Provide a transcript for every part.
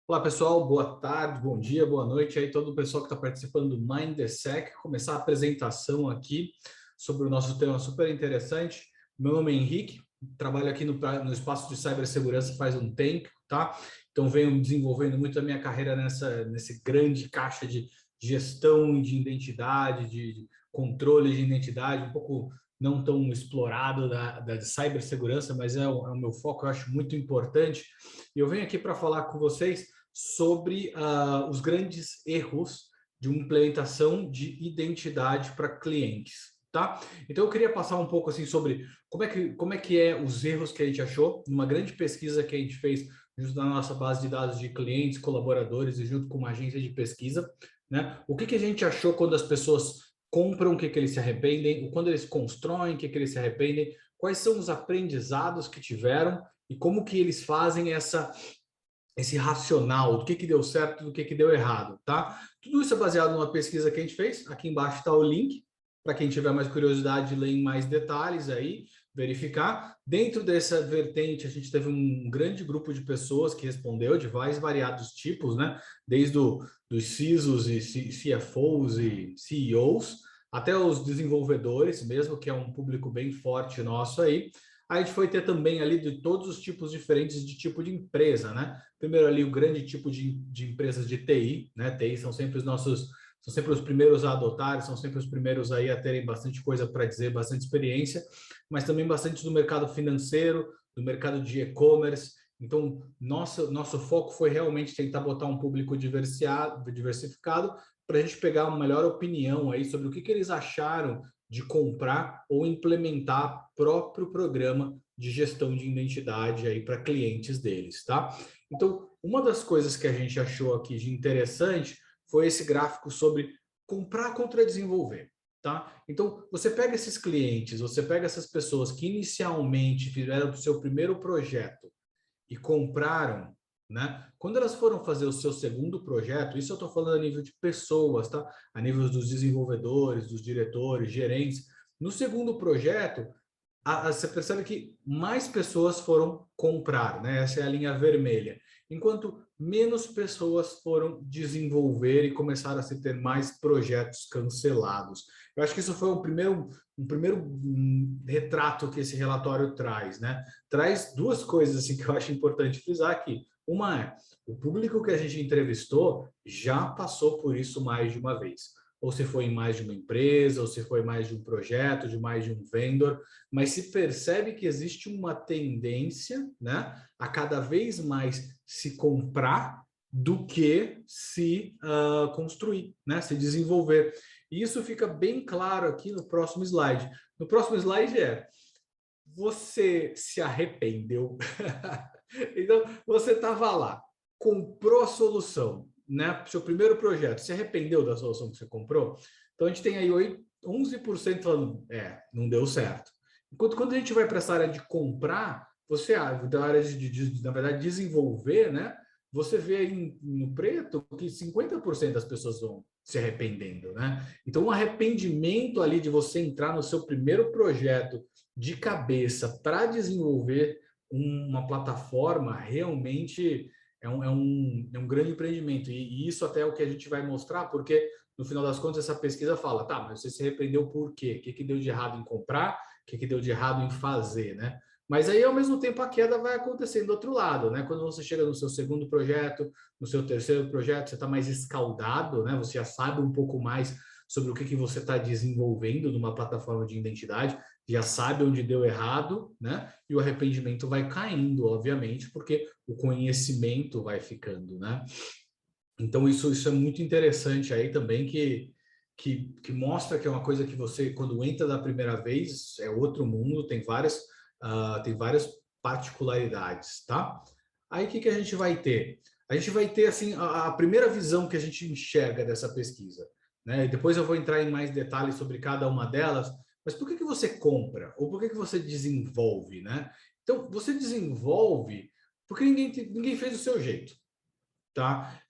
Olá pessoal, boa tarde, bom dia, boa noite aí todo o pessoal que está participando do MindTheSec. Começar a apresentação aqui sobre o nosso tema super interessante. Meu nome é Henrique, trabalho aqui no espaço de cibersegurança faz um tempo, tá? Então venho desenvolvendo muito a minha carreira nesse grande caixa de gestão de identidade, de controle de identidade, um pouco não tão explorado da cibersegurança, mas é o meu foco, eu acho muito importante. E eu venho aqui para falar com vocês sobre os grandes erros de uma implementação de identidade para clientes, tá? Então eu queria passar um pouco assim sobre como é que é os erros que a gente achou numa grande pesquisa que a gente fez junto na nossa base de dados de clientes, colaboradores e junto com uma agência de pesquisa, né? O que a gente achou quando as pessoas compram, o que eles se arrependem, quando eles constroem, o que eles se arrependem, quais são os aprendizados que tiveram e como que eles fazem esse racional do que deu certo, do que deu errado, tá? Tudo isso é baseado numa pesquisa que a gente fez. Aqui embaixo está o link para quem tiver mais curiosidade de ler em mais detalhes aí, verificar. Dentro dessa vertente, a gente teve um grande grupo de pessoas que respondeu de vários variados tipos, né? Desde dos CISOs e CFOs e CEOs até os desenvolvedores mesmo, que é um público bem forte nosso aí. A gente foi ter também ali de todos os tipos diferentes de tipo de empresa, né? Primeiro ali o grande tipo de empresas de TI, né? TI são sempre os primeiros a adotar, são sempre os primeiros aí a terem bastante coisa para dizer, bastante experiência, mas também bastante do mercado financeiro, do mercado de e-commerce. Então, nosso foco foi realmente tentar botar um público diversificado para a gente pegar uma melhor opinião aí sobre o que eles acharam de comprar ou implementar próprio programa de gestão de identidade aí para clientes deles, tá? Então, uma das coisas que a gente achou aqui de interessante foi esse gráfico sobre comprar contra desenvolver, tá? Então, você pega esses clientes, você pega essas pessoas que inicialmente fizeram o seu primeiro projeto e compraram, né? Quando elas foram fazer o seu segundo projeto, isso eu estou falando a nível de pessoas, tá? A nível dos desenvolvedores, dos diretores, gerentes. No segundo projeto, você percebe que mais pessoas foram comprar, né? Essa é a linha vermelha. Enquanto menos pessoas foram desenvolver e começaram a se ter mais projetos cancelados. Eu acho que isso foi um primeiro retrato que esse relatório traz, né? Traz duas coisas assim que eu acho importante frisar aqui. Uma é, o público que a gente entrevistou já passou por isso mais de uma vez. Ou se foi em mais de uma empresa, ou se foi mais de um projeto, de mais de um vendor, mas se percebe que existe uma tendência, né, a cada vez mais se comprar do que se construir, né, se desenvolver. E isso fica bem claro aqui no próximo slide. No próximo slide você se arrependeu. Então, você estava lá, comprou a solução, né? Seu primeiro projeto, se arrependeu da solução que você comprou? Então, a gente tem aí 11% falando, não deu certo. Enquanto quando a gente vai para essa área de comprar, da área na verdade, desenvolver, né? Você vê aí no preto que 50% das pessoas vão se arrependendo, né? Então, um arrependimento ali de você entrar no seu primeiro projeto de cabeça para desenvolver uma plataforma realmente é um grande empreendimento. E isso até é o que a gente vai mostrar, porque no final das contas essa pesquisa fala, tá, mas você se arrependeu por quê? O que deu de errado em comprar? O que deu de errado em fazer, né? Mas aí, ao mesmo tempo, a queda vai acontecendo do outro lado, né? Quando você chega no seu segundo projeto, no seu terceiro projeto, você está mais escaldado, né? Você já sabe um pouco mais sobre o que você está desenvolvendo numa plataforma de identidade, já sabe onde deu errado, né? E o arrependimento vai caindo, obviamente, porque o conhecimento vai ficando, né? Então, isso é muito interessante aí também, que mostra que é uma coisa que você, quando entra da primeira vez, é outro mundo, tem várias particularidades, tá? Aí, o que a gente vai ter? A gente vai ter, assim, a primeira visão que a gente enxerga dessa pesquisa, né? E depois eu vou entrar em mais detalhes sobre cada uma delas, mas por que você compra? Ou por que você desenvolve, né? Então, você desenvolve porque ninguém fez do seu jeito, tá?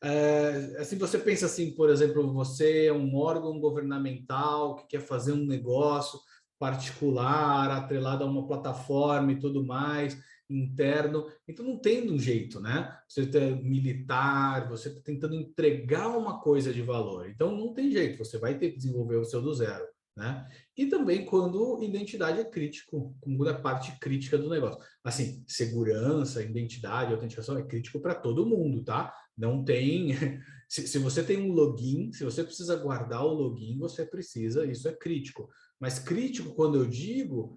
Assim, você pensa assim, por exemplo, você é um órgão governamental que quer fazer um negócio particular, atrelado a uma plataforma e tudo mais, interno. Então não tem um jeito, né? Você é militar, você está tentando entregar uma coisa de valor. Então não tem jeito, você vai ter que desenvolver o seu do zero, né? E também quando identidade é crítico, quando é parte crítica do negócio. Assim, segurança, identidade, autenticação é crítico para todo mundo, tá? Não tem. Se você tem um login, se você precisa guardar o login, você precisa, isso é crítico. Mas crítico, quando eu digo,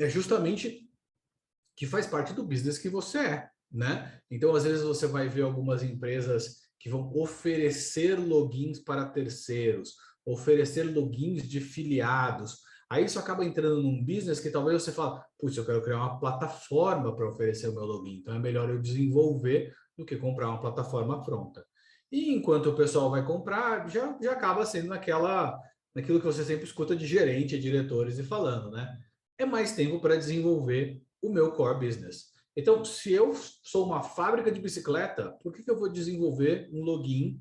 é justamente que faz parte do business que você é, né? Então, às vezes você vai ver algumas empresas que vão oferecer logins para terceiros, oferecer logins de filiados. Aí isso acaba entrando num business que talvez você fale, putz, eu quero criar uma plataforma para oferecer o meu login, então é melhor eu desenvolver do que comprar uma plataforma pronta. E enquanto o pessoal vai comprar, já acaba sendo naquilo que você sempre escuta de gerente, diretores e falando, né? É mais tempo para desenvolver o meu core business. Então, se eu sou uma fábrica de bicicleta, por que eu vou desenvolver um login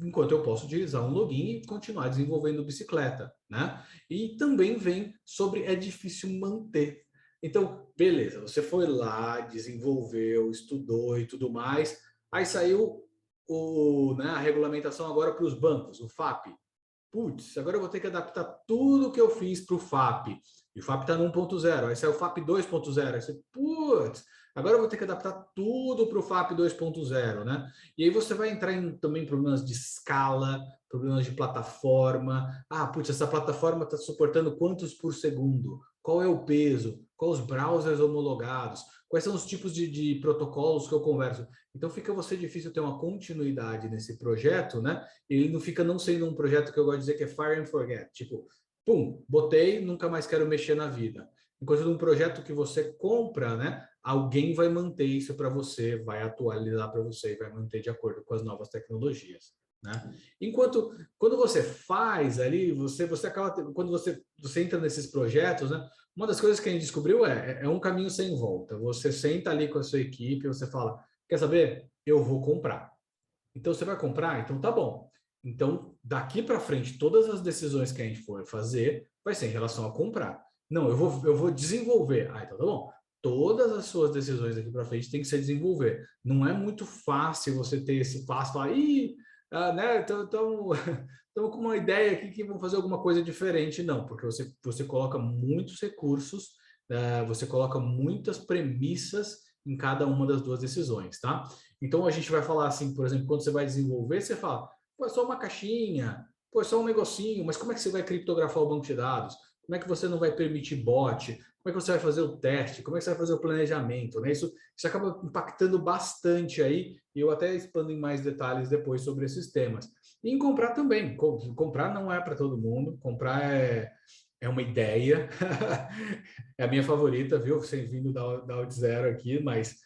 enquanto eu posso utilizar um login e continuar desenvolvendo bicicleta, né? E também vem sobre é difícil manter. Então, beleza, você foi lá, desenvolveu, estudou e tudo mais, aí saiu a regulamentação agora para os bancos, o FAP. Putz, agora eu vou ter que adaptar tudo que eu fiz para o FAP. E o FAP está no 1.0, aí sai o FAP 2.0. Aí você, putz, agora eu vou ter que adaptar tudo para o FAP 2.0, né? E aí você vai entrar também problemas de escala, problemas de plataforma. Ah, putz, essa plataforma está suportando quantos por segundo? Qual é o peso? Quais os browsers homologados? Quais são os tipos de protocolos que eu converso? Então fica você difícil ter uma continuidade nesse projeto, né? Ele não fica não sendo um projeto que eu gosto de dizer que é fire and forget, tipo, pum, botei, nunca mais quero mexer na vida. Enquanto num projeto que você compra, né, alguém vai manter isso para você, vai atualizar para você, vai manter de acordo com as novas tecnologias, né? Enquanto quando você faz ali, você acaba quando você entra nesses projetos, né? Uma das coisas que a gente descobriu é um caminho sem volta. Você senta ali com a sua equipe, você fala, quer saber? Eu vou comprar. Então você vai comprar? Então tá bom. Então, daqui para frente, todas as decisões que a gente for fazer vai ser em relação a comprar. Não, eu vou desenvolver. Ah, então tá bom. Todas as suas decisões daqui para frente tem que ser desenvolver. Não é muito fácil você ter esse passo, falar, né, então, estamos com uma ideia aqui que vamos fazer alguma coisa diferente. Não, porque você coloca muitos recursos, você coloca muitas premissas em cada uma das duas decisões, tá? Então a gente vai falar assim, por exemplo, quando você vai desenvolver, você fala, pô, é só uma caixinha, pô, é só um negocinho, mas como é que você vai criptografar o banco de dados? Como é que você não vai permitir bot? Como é que você vai fazer o teste? Como é que você vai fazer o planejamento? Né? Isso acaba impactando bastante aí, e eu até expando em mais detalhes depois sobre esses temas. E em comprar também. Comprar não é para todo mundo, comprar é uma ideia, é a minha favorita, viu? Sem vindo da OutZero aqui, mas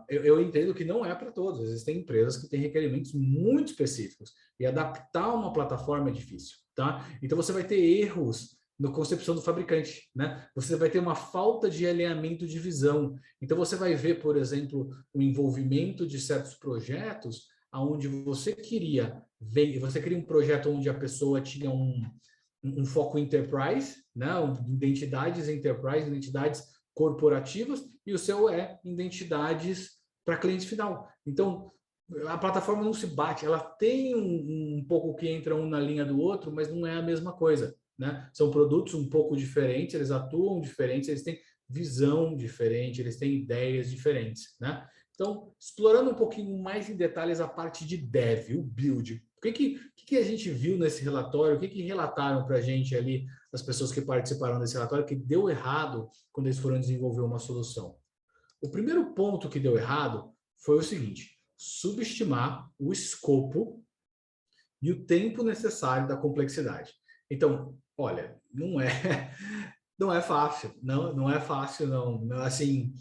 eu entendo que não é para todos. Existem empresas que têm requerimentos muito específicos e adaptar uma plataforma é difícil, tá? Então você vai ter erros na concepção do fabricante, né? Você vai ter uma falta de alinhamento de visão. Então você vai ver, por exemplo, o envolvimento de certos projetos aonde você queria um projeto onde a pessoa tinha um foco enterprise, né? Identidades enterprise, identidades corporativas, e o seu é identidades para cliente final. Então, a plataforma não se bate, ela tem um pouco que entra um na linha do outro, mas não é a mesma coisa, né? São produtos um pouco diferentes, eles atuam diferentes, eles têm visão diferente, eles têm ideias diferentes, né? Então, explorando um pouquinho mais em detalhes a parte de dev, o build. O que a gente viu nesse relatório? O que relataram para a gente ali, as pessoas que participaram desse relatório, que deu errado quando eles foram desenvolver uma solução? O primeiro ponto que deu errado foi o seguinte: subestimar o escopo e o tempo necessário da complexidade. Então, olha, não é fácil, não é fácil, não. Assim,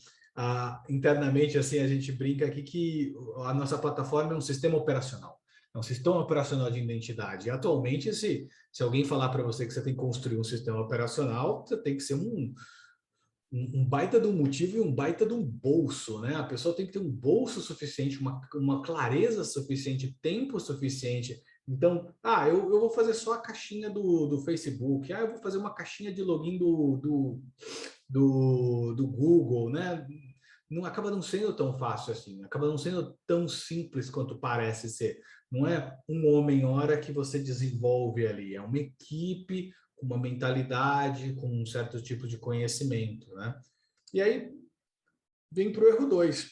internamente, assim, a gente brinca aqui que a nossa plataforma é um sistema operacional. É um sistema operacional de identidade. E atualmente, se alguém falar para você que você tem que construir um sistema operacional, você tem que ser um baita de um motivo e um baita de um bolso, né? A pessoa tem que ter um bolso suficiente, uma clareza suficiente, tempo suficiente. Então, eu vou fazer só a caixinha do Facebook, eu vou fazer uma caixinha de login do Google, né? Não acaba não sendo tão fácil assim, acaba não sendo tão simples quanto parece ser. Não é um homem-hora que você desenvolve ali, é uma equipe com uma mentalidade, com um certo tipo de conhecimento, né? E aí vem para o erro 2,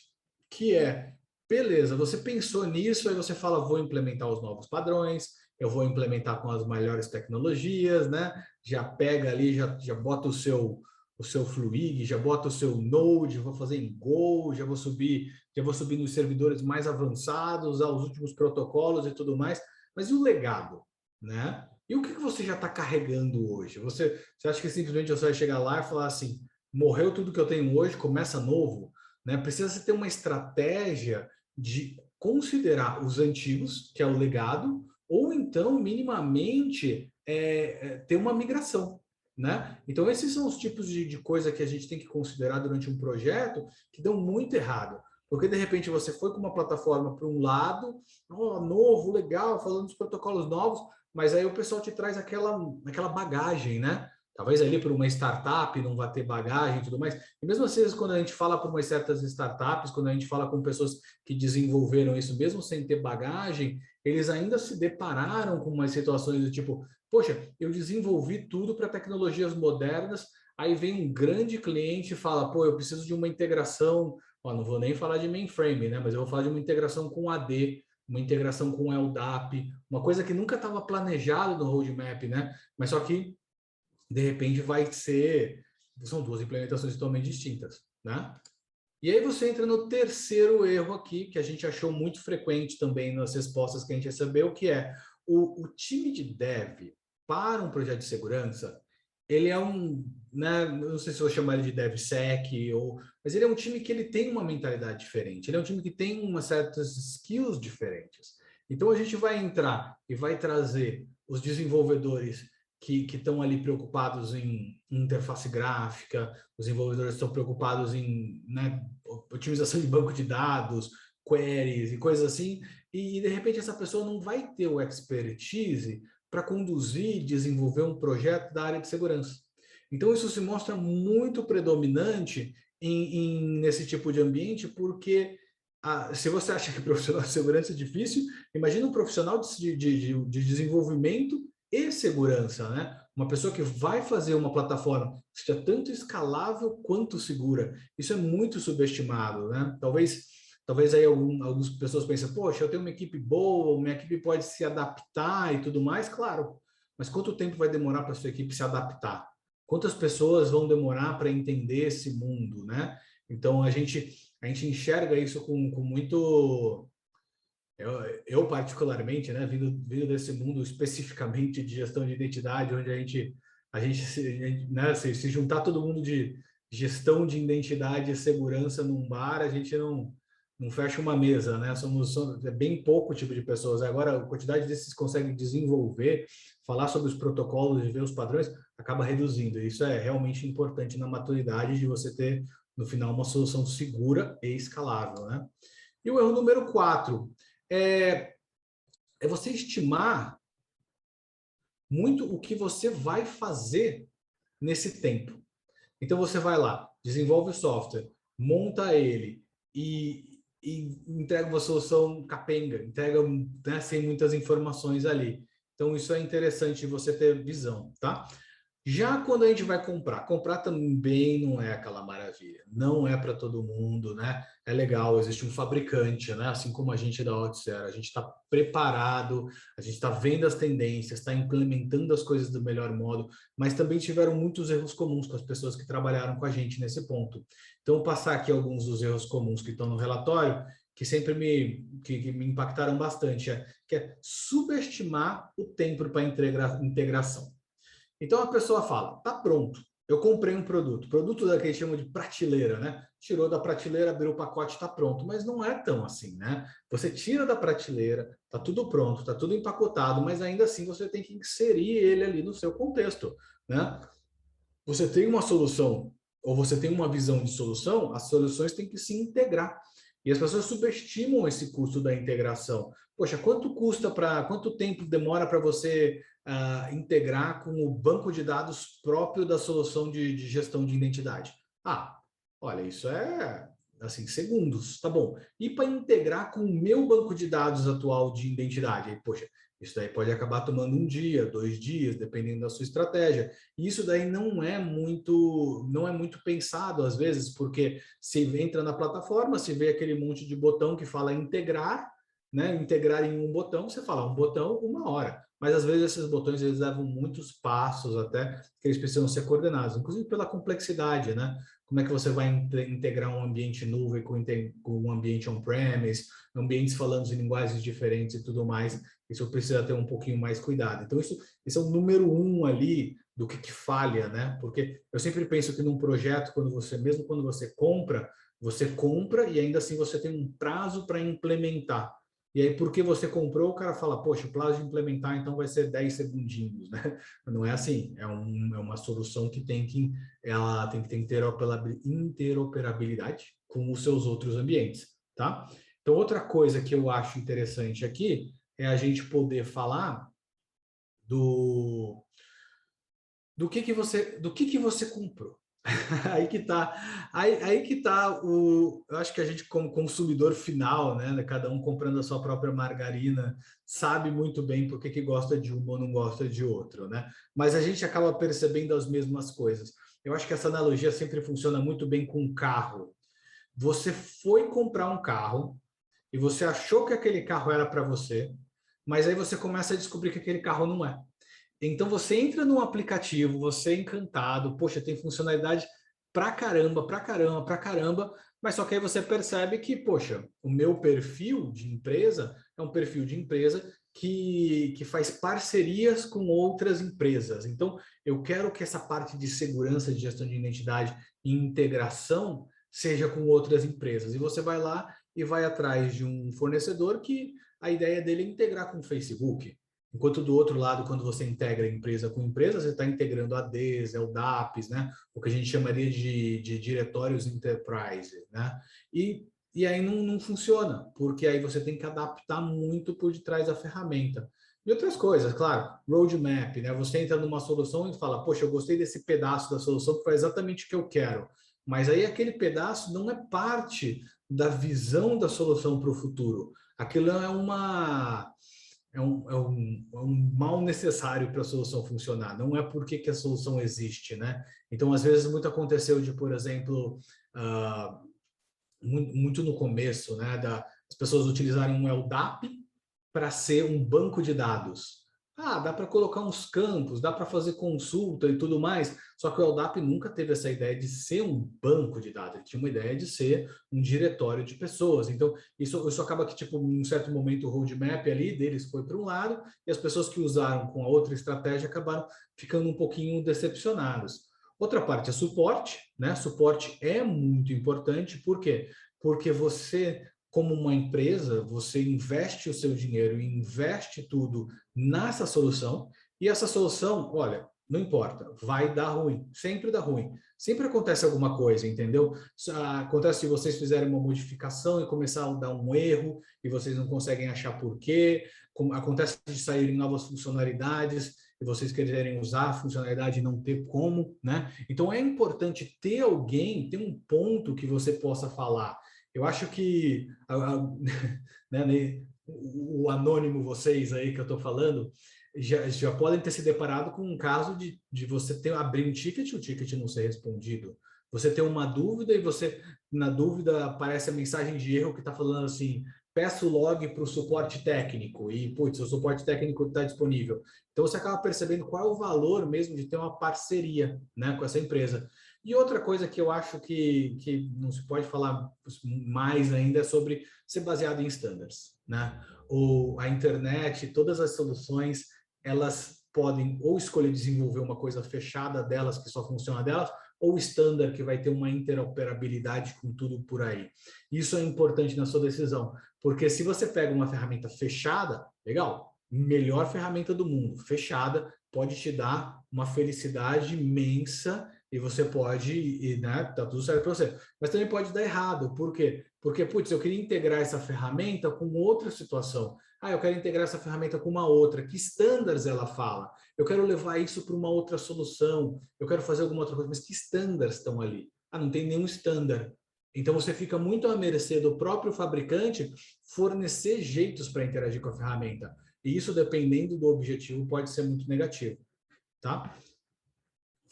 que é, beleza, você pensou nisso, aí você fala, vou implementar os novos padrões, eu vou implementar com as melhores tecnologias, né? Já pega ali, já bota o seu Fluig, já bota o seu Node, vou fazer em Go, já vou subir nos servidores mais avançados, aos últimos protocolos e tudo mais. Mas e o legado, né? E o que você já está carregando hoje? Você acha que simplesmente você vai chegar lá e falar assim, morreu tudo que eu tenho hoje, começa novo, né? Precisa ter uma estratégia de considerar os antigos, que é o legado, ou então, minimamente, ter uma migração, né? Então, esses são os tipos de coisa que a gente tem que considerar durante um projeto que dão muito errado. Porque, de repente, você foi com uma plataforma para um lado, oh, novo, legal, falando dos protocolos novos, mas aí o pessoal te traz aquela bagagem, né? Talvez ali para uma startup não vai ter bagagem e tudo mais. E mesmo assim, quando a gente fala para umas certas startups, quando a gente fala com pessoas que desenvolveram isso, mesmo sem ter bagagem, eles ainda se depararam com umas situações do tipo, poxa, eu desenvolvi tudo para tecnologias modernas, aí vem um grande cliente e fala, pô, eu preciso de uma integração, ó, não vou nem falar de mainframe, né? Mas eu vou falar de uma integração com AD, uma integração com LDAP, uma coisa que nunca estava planejado no roadmap, né? Mas só que de repente vai ser, são duas implementações totalmente distintas, né? E aí você entra no terceiro erro aqui, que a gente achou muito frequente também nas respostas que a gente recebeu, que é o time de dev para um projeto de segurança, ele é um, né, não sei se eu vou chamar ele de DevSec, mas ele é um time que ele tem uma mentalidade diferente, ele é um time que tem umas certas skills diferentes. Então a gente vai entrar e vai trazer os desenvolvedores que estão ali preocupados em interface gráfica, os desenvolvedores estão preocupados em, né, otimização de banco de dados, queries e coisas assim, e de repente essa pessoa não vai ter o expertise para conduzir e desenvolver um projeto da área de segurança. Então isso se mostra muito predominante nesse tipo de ambiente, porque se você acha que profissional de segurança é difícil, imagina um profissional de desenvolvimento e segurança, né? Uma pessoa que vai fazer uma plataforma que seja tanto escalável quanto segura. Isso é muito subestimado, né? Talvez aí algumas pessoas pensem, poxa, eu tenho uma equipe boa, minha equipe pode se adaptar e tudo mais, claro. Mas quanto tempo vai demorar para a sua equipe se adaptar? Quantas pessoas vão demorar para entender esse mundo, né? Então a gente enxerga isso com muito eu particularmente, né, vindo desse mundo especificamente de gestão de identidade, onde né, se juntar todo mundo de gestão de identidade e segurança num bar, a gente não fecha uma mesa, né? É bem pouco tipo de pessoas. Agora, a quantidade desses conseguem desenvolver, falar sobre os protocolos e ver os padrões, acaba reduzindo. Isso é realmente importante na maturidade de você ter, no final, uma solução segura e escalável, né? E o erro número 4 é, é você estimar muito o que você vai fazer nesse tempo. Então você vai lá, desenvolve o software, monta ele e entrega uma solução capenga, entrega, né, sem muitas informações ali. Então isso é interessante você ter visão, tá? Já quando a gente vai comprar também não é aquela maravilha, não é para todo mundo, né? É legal, existe um fabricante, né? Assim como a gente da Oddsshare, a gente está preparado, a gente está vendo as tendências, está implementando as coisas do melhor modo, mas também tiveram muitos erros comuns com as pessoas que trabalharam com a gente nesse ponto. Então, vou passar aqui alguns dos erros comuns que estão no relatório, que sempre que me impactaram bastante, que é subestimar o tempo para integração. Então a pessoa fala, tá pronto, eu comprei um produto daquele que chamam de prateleira, né? Tirou da prateleira, abriu o pacote, tá pronto, mas não é tão assim, né? Você tira da prateleira, tá tudo pronto, tá tudo empacotado, mas ainda assim você tem que inserir ele ali no seu contexto, né? Você tem uma solução ou você tem uma visão de solução, as soluções têm que se integrar. E as pessoas subestimam esse custo da integração. poxa, quanto tempo demora para você integrar com o banco de dados próprio da solução de gestão de identidade? Ah, olha, isso é assim, segundos, tá bom. E para integrar com o meu banco de dados atual de identidade? Poxa, isso daí pode acabar tomando um dia, 2 dias, dependendo da sua estratégia. E isso daí não é muito pensado às vezes, porque se entra na plataforma, se vê aquele monte de botão que fala integrar, né? Integrar em um botão, você fala um botão, 1 hora. Mas às vezes esses botões eles levam muitos passos até que eles precisam ser coordenados, inclusive pela complexidade, né? Como é que você vai integrar um ambiente nuvem com um ambiente on-premise, ambientes falando em linguagens diferentes e tudo mais. Isso precisa ter um pouquinho mais cuidado. Então, isso é o número 1 ali do que falha, né? Porque eu sempre penso que num projeto, mesmo quando você compra e ainda assim você tem um prazo para implementar. E aí, porque você comprou, o cara fala, poxa, o prazo de implementar então vai ser 10 segundinhos, né? Não é assim, é uma solução que ela tem que ter interoperabilidade com os seus outros ambientes, tá? Então, outra coisa que eu acho interessante aqui é a gente poder falar do que você comprou. Eu acho que a gente como consumidor final, né, cada um comprando a sua própria margarina, sabe muito bem por que gosta de uma ou não gosta de outro, né? Mas a gente acaba percebendo as mesmas coisas. Eu acho que essa analogia sempre funciona muito bem com um carro. Você foi comprar um carro e você achou que aquele carro era para você, mas aí você começa a descobrir que aquele carro não é. Então você entra num aplicativo, você é encantado, poxa, tem funcionalidade pra caramba, pra caramba, pra caramba, mas só que aí você percebe que, poxa, o meu perfil de empresa é um perfil de empresa que faz parcerias com outras empresas. Então, eu quero que essa parte de segurança, de gestão de identidade e integração seja com outras empresas. E você vai lá e vai atrás de um fornecedor que a ideia dele é integrar com o Facebook. Enquanto do outro lado, quando você integra empresa com empresa, você está integrando ADs, LDAPs, né? O que a gente chamaria de diretórios enterprise, né? E aí não funciona, porque aí você tem que adaptar muito por detrás da ferramenta. E outras coisas, claro, roadmap, né? Você entra numa solução e fala, poxa, eu gostei desse pedaço da solução que faz exatamente o que eu quero. Mas aí aquele pedaço não é parte da visão da solução para o futuro. Aquilo é um mal necessário para a solução funcionar, não é porque que a solução existe, né? Então, às vezes, muito aconteceu de, por exemplo, muito no começo, né, as pessoas utilizarem um LDAP para ser um banco de dados. Ah, dá para colocar uns campos, dá para fazer consulta e tudo mais. Só que o LDAP nunca teve essa ideia de ser um banco de dados. Ele tinha uma ideia de ser um diretório de pessoas. Então, isso acaba que, tipo, em um certo momento, o roadmap ali deles foi para um lado e as pessoas que usaram com a outra estratégia acabaram ficando um pouquinho decepcionadas. Outra parte é suporte, né? Suporte é muito importante, por quê? Porque você, como uma empresa, você investe o seu dinheiro e investe tudo nessa solução, e essa solução, olha, não importa, vai dar ruim, sempre dá ruim. Sempre acontece alguma coisa, entendeu? Acontece se vocês fizerem uma modificação e começar a dar um erro e vocês não conseguem achar por quê. Acontece de saírem novas funcionalidades e vocês quererem usar a funcionalidade e não ter como, né? Então é importante ter alguém, ter um ponto que você possa falar. Eu acho que né, o anônimo vocês aí que eu estou falando já podem ter se deparado com um caso de você abrir um ticket e o ticket não ser respondido. Você tem uma dúvida e você, na dúvida, aparece a mensagem de erro que está falando assim, peço log para o suporte técnico e, putz, o suporte técnico está disponível. Então, você acaba percebendo qual é o valor mesmo de ter uma parceria, né, com essa empresa. E outra coisa que eu acho que não se pode falar mais ainda é sobre ser baseado em standards, né? A internet, todas as soluções, elas podem ou escolher desenvolver uma coisa fechada delas, que só funciona delas, ou standard, que vai ter uma interoperabilidade com tudo por aí. Isso é importante na sua decisão, porque se você pega uma ferramenta fechada, legal, melhor ferramenta do mundo, fechada, pode te dar uma felicidade imensa e você pode, né, tá tudo certo para você. Mas também pode dar errado. Por quê? Porque, putz, eu queria integrar essa ferramenta com outra situação. Eu quero integrar essa ferramenta com uma outra. Que standards ela fala? Eu quero levar isso para uma outra solução. Eu quero fazer alguma outra coisa, mas que standards estão ali? Não tem nenhum standard. Então, você fica muito à mercê do próprio fabricante fornecer jeitos para interagir com a ferramenta. E isso, dependendo do objetivo, pode ser muito negativo. Tá?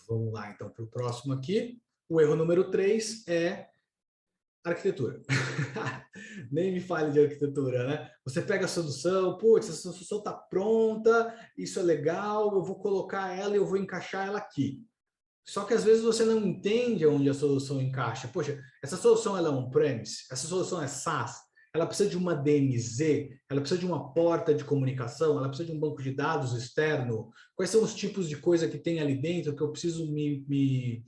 Vamos lá, então, para o próximo aqui. O erro número 3 é arquitetura. Nem me fale de arquitetura, né? Você pega a solução, putz, essa solução está pronta, isso é legal, eu vou colocar ela e eu vou encaixar ela aqui. Só que às vezes você não entende onde a solução encaixa. Poxa, essa solução ela é on-premise, essa solução é SaaS, ela precisa de uma DMZ, ela precisa de uma porta de comunicação, ela precisa de um banco de dados externo. Quais são os tipos de coisa que tem ali dentro que eu preciso me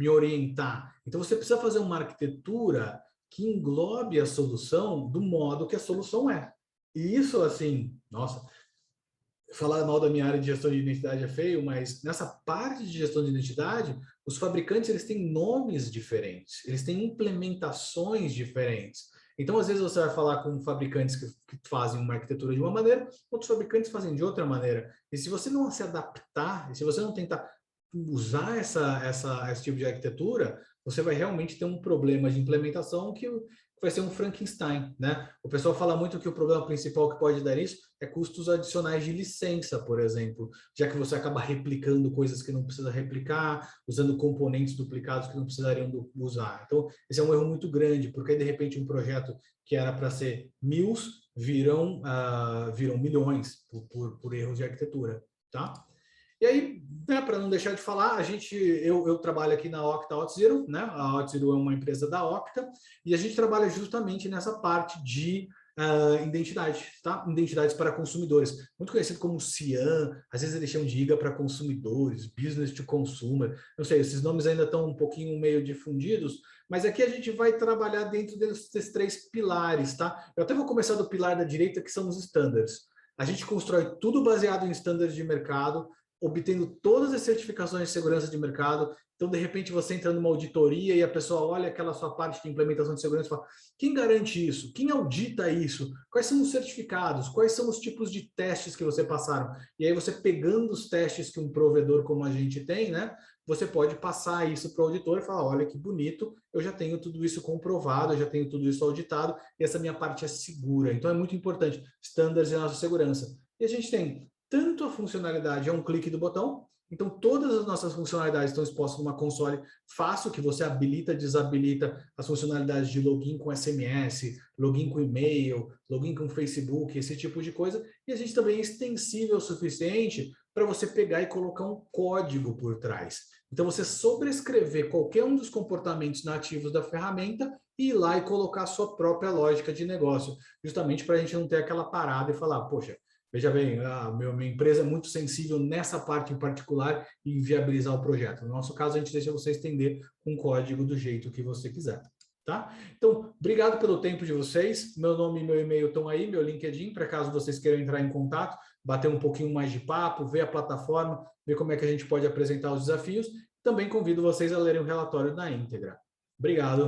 orientar? Então você precisa fazer uma arquitetura que englobe a solução do modo que a solução é. E isso, assim, nossa, falar mal da minha área de gestão de identidade é feio, mas nessa parte de gestão de identidade, os fabricantes eles têm nomes diferentes, eles têm implementações diferentes. Então, às vezes, você vai falar com fabricantes que fazem uma arquitetura de uma maneira, outros fabricantes fazem de outra maneira. E se você não se adaptar, se você não tentar usar esse tipo de arquitetura, você vai realmente ter um problema de implementação que vai ser um Frankenstein, né? O pessoal fala muito que o problema principal que pode dar isso é custos adicionais de licença, por exemplo, já que você acaba replicando coisas que não precisa replicar, usando componentes duplicados que não precisariam usar. Então, esse é um erro muito grande, porque de repente um projeto que era para ser viram milhões por erros de arquitetura, tá? E aí, né, para não deixar de falar, eu trabalho aqui na Okta Auth0, né? A Auth0 é uma empresa da Okta, e a gente trabalha justamente nessa parte de identidade, tá? Identidades para consumidores, muito conhecido como CIAM, às vezes eles chamam de IGA para consumidores, Business to Consumer, não sei, esses nomes ainda estão um pouquinho meio difundidos, mas aqui a gente vai trabalhar dentro desses 3 pilares, tá? Eu até vou começar do pilar da direita, que são os standards. A gente constrói tudo baseado em standards de mercado, obtendo todas as certificações de segurança de mercado. Então, de repente, você entra numa auditoria e a pessoa olha aquela sua parte de implementação de segurança e fala, quem garante isso? Quem audita isso? Quais são os certificados? Quais são os tipos de testes que você passaram? E aí você pegando os testes que um provedor como a gente tem, né? Você pode passar isso para o auditor e falar, olha que bonito, eu já tenho tudo isso comprovado, eu já tenho tudo isso auditado e essa minha parte é segura. Então, é muito importante, standards e a nossa segurança. E a gente tem tanto a funcionalidade é um clique do botão, então todas as nossas funcionalidades estão expostas numa console fácil, que você habilita, desabilita as funcionalidades de login com SMS, login com e-mail, login com Facebook, esse tipo de coisa, e a gente também é extensível o suficiente para você pegar e colocar um código por trás. Então você sobrescrever qualquer um dos comportamentos nativos da ferramenta e ir lá e colocar a sua própria lógica de negócio, justamente para a gente não ter aquela parada e falar, poxa, veja bem, minha empresa é muito sensível nessa parte em particular e viabilizar o projeto. No nosso caso, a gente deixa você estender um código do jeito que você quiser. Tá? Então, obrigado pelo tempo de vocês. Meu nome e meu e-mail estão aí, meu LinkedIn, para caso vocês queiram entrar em contato, bater um pouquinho mais de papo, ver a plataforma, ver como é que a gente pode apresentar os desafios. Também convido vocês a lerem o relatório na íntegra. Obrigado.